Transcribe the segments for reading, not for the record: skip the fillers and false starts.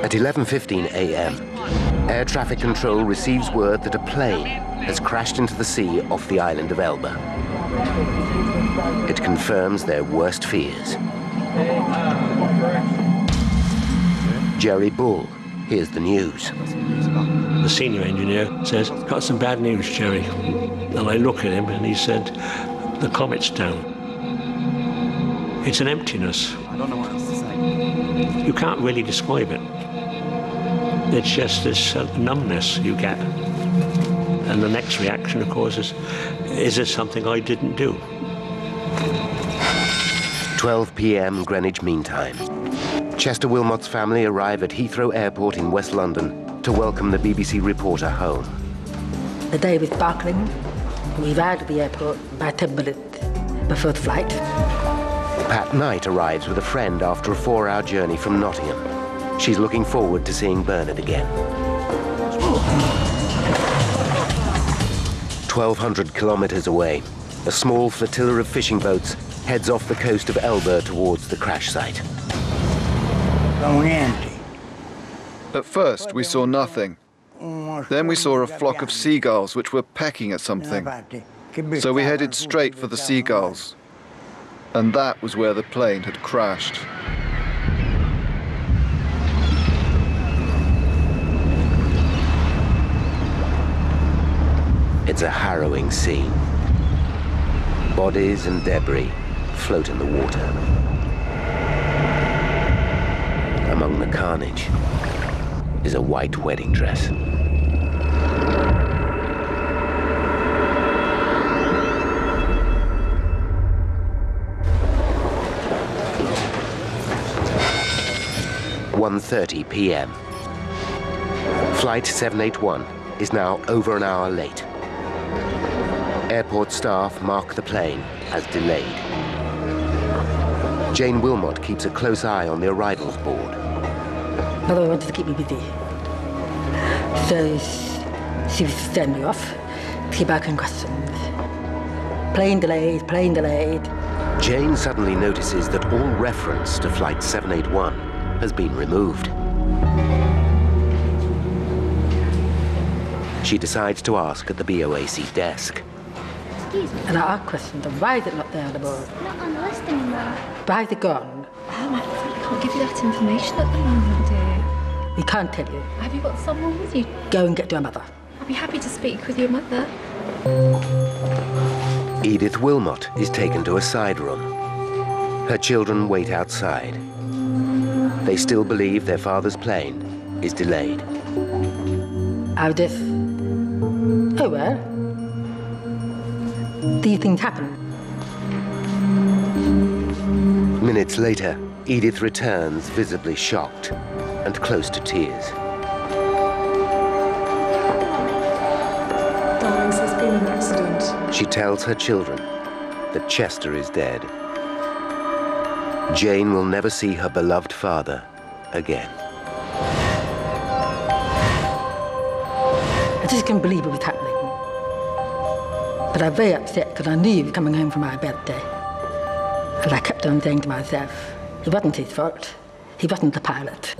At 11:15 a.m., air traffic control receives word that a plane has crashed into the sea off the island of Elba. It confirms their worst fears. Jerry Bull hears the news. The senior engineer says, "Got some bad news, Jerry." And I look at him and he said, "The comet's down." It's an emptiness. I don't know what else to say. You can't really describe it. It's just this numbness you get. And the next reaction, of course, is this something I didn't do? 12 p.m. Greenwich Mean Time. Chester Wilmot's family arrive at Heathrow Airport in West London to welcome the BBC reporter home. The day was sparkling. We arrived at the airport about 10 minutes before the flight. Pat Knight arrives with a friend after a 4-hour journey from Nottingham. She's looking forward to seeing Bernard again. 1,200 kilometers away, a small flotilla of fishing boats heads off the coast of Elba towards the crash site. At first, we saw nothing. Then we saw a flock of seagulls which were pecking at something. So we headed straight for the seagulls. And that was where the plane had crashed. It's a harrowing scene. Bodies and debris float in the water. Among the carnage is a white wedding dress. (1:30 p.m.) Flight 781 is now over an hour late. Airport staff mark the plane as delayed. Jane Wilmot keeps a close eye on the arrivals board. Mother wanted to keep me busy. So she was sending me off to keep asking questions. Plane delayed, plane delayed. Jane suddenly notices that all reference to Flight 781 has been removed. She decides to ask at the BOAC desk. Excuse me. And I asked questions of why is it not there on the board? Not on the list anymore. Why is it gone? I'm afraid I can't give you that information at the moment, dear. We can't tell you. Have you got someone with you? Go and get your mother. I'll be happy to speak with your mother. Edith Wilmot is taken to a side room. Her children wait outside. They still believe their father's plane is delayed. How this? Oh well. These things happen. Minutes later, Edith returns visibly shocked and close to tears. Darlings, there's been an accident. She tells her children that Chester is dead. Jane will never see her beloved father again. I just couldn't believe it was happening. But I'm very upset because I knew he was coming home for my birthday. And I kept on saying to myself, it wasn't his fault. He wasn't the pilot.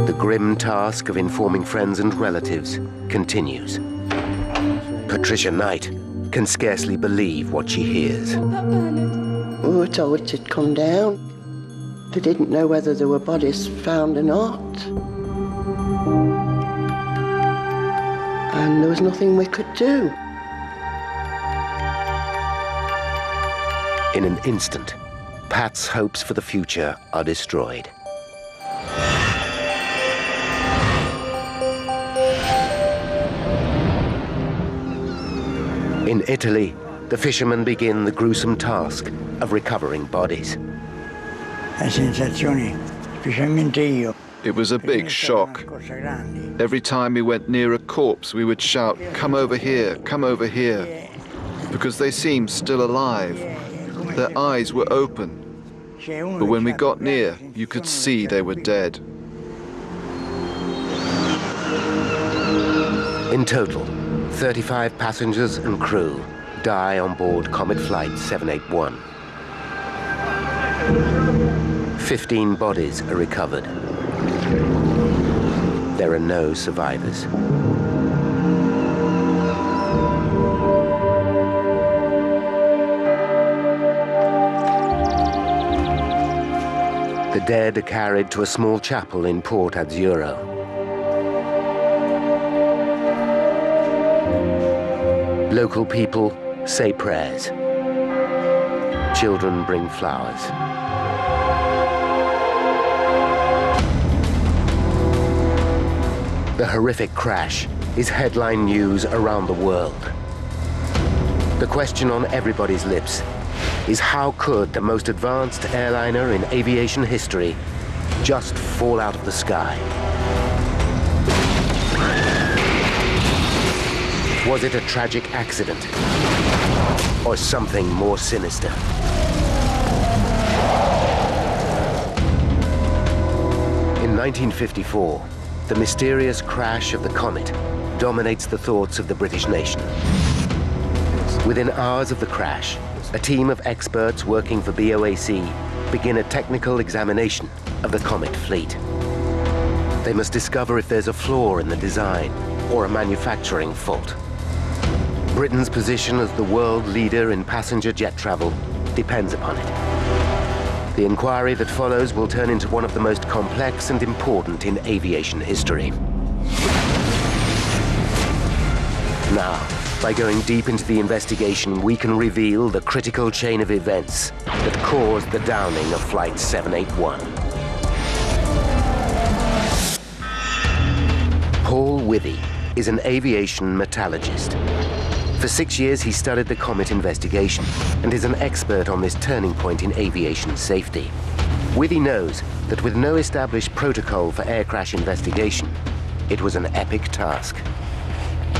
The grim task of informing friends and relatives continues. Patricia Knight can scarcely believe what she hears. We were told it had come down. They didn't know whether there were bodies found or not. And there was nothing we could do. In an instant, Pat's hopes for the future are destroyed. In Italy, the fishermen begin the gruesome task of recovering bodies. It was a big shock. Every time we went near a corpse, we would shout, "Come over here, come over here," because they seemed still alive. Their eyes were open. But when we got near, you could see they were dead. In total, 35 passengers and crew die on board Comet Flight 781. 15 bodies are recovered. There are no survivors. The dead are carried to a small chapel in Port Azzurro. Local people say prayers. Children bring flowers. The horrific crash is headline news around the world. The question on everybody's lips is how could the most advanced airliner in aviation history just fall out of the sky? Was it a tragic accident or something more sinister? In 1954, the mysterious crash of the comet dominates the thoughts of the British nation. Within hours of the crash, a team of experts working for BOAC begin a technical examination of the comet fleet. They must discover if there's a flaw in the design or a manufacturing fault. Britain's position as the world leader in passenger jet travel depends upon it. The inquiry that follows will turn into one of the most complex and important in aviation history. Now, by going deep into the investigation, we can reveal the critical chain of events that caused the downing of Flight 781. Paul Withy is an aviation metallurgist. For 6 years, he studied the comet investigation and is an expert on this turning point in aviation safety. Withy knows that with no established protocol for air crash investigation, it was an epic task.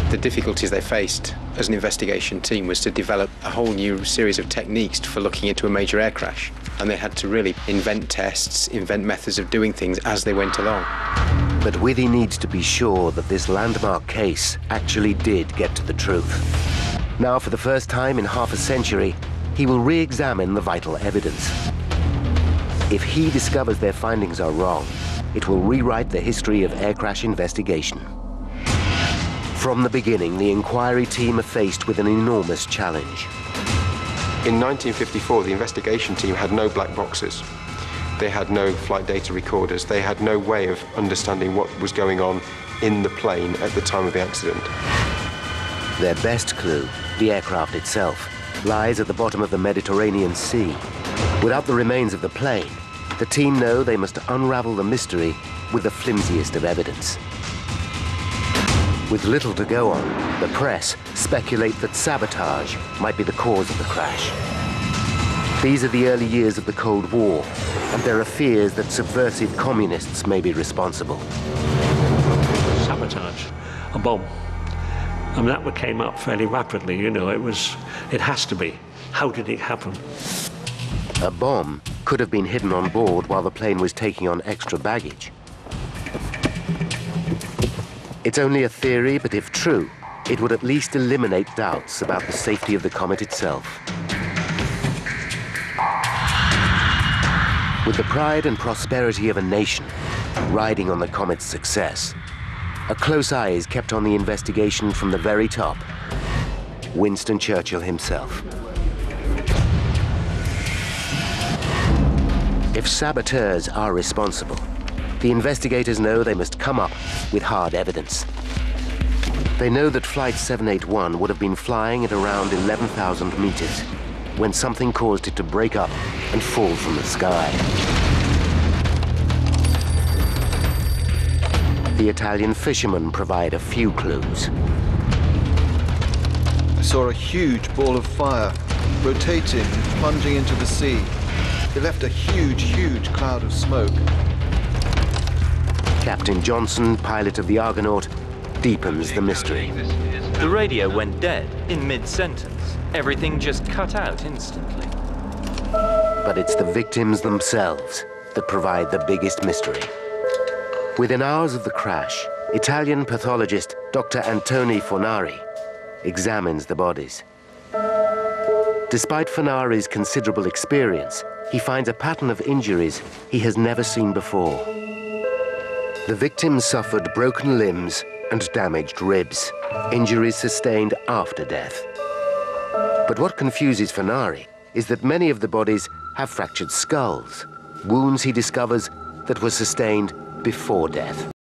The difficulties they faced as an investigation team was to develop a whole new series of techniques for looking into a major air crash. And they had to really invent tests, invent methods of doing things as they went along. But Withy needs to be sure that this landmark case actually did get to the truth. Now, for the first time in half a century, he will re-examine the vital evidence. If he discovers their findings are wrong, it will rewrite the history of air crash investigation. From the beginning, the inquiry team are faced with an enormous challenge. In 1954, the investigation team had no black boxes. They had no flight data recorders. They had no way of understanding what was going on in the plane at the time of the accident. Their best clue, the aircraft itself, lies at the bottom of the Mediterranean Sea. Without the remains of the plane, the team know they must unravel the mystery with the flimsiest of evidence. With little to go on, the press speculate that sabotage might be the cause of the crash. These are the early years of the Cold War, and there are fears that subversive communists may be responsible. Sabotage, a bomb. I mean, that came up fairly rapidly, you know, it has to be. How did it happen? A bomb could have been hidden on board while the plane was taking on extra baggage. It's only a theory, but if true, it would at least eliminate doubts about the safety of the comet itself. With the pride and prosperity of a nation riding on the comet's success, a close eye is kept on the investigation from the very top. Winston Churchill himself. If saboteurs are responsible, the investigators know they must come up with hard evidence. They know that Flight 781 would have been flying at around 11,000 meters when something caused it to break up and fall from the sky. The Italian fishermen provide a few clues. I saw a huge ball of fire rotating, plunging into the sea. It left a huge, huge cloud of smoke. Captain Johnson, pilot of the Argonaut, deepens the mystery. The radio went dead in mid-sentence. Everything just cut out instantly. But it's the victims themselves that provide the biggest mystery. Within hours of the crash, Italian pathologist Dr. Antoni Fornari examines the bodies. Despite Fenari's considerable experience, he finds a pattern of injuries he has never seen before. The victims suffered broken limbs and damaged ribs, injuries sustained after death. But what confuses Fenari is that many of the bodies have fractured skulls, wounds he discovers that were sustained before death.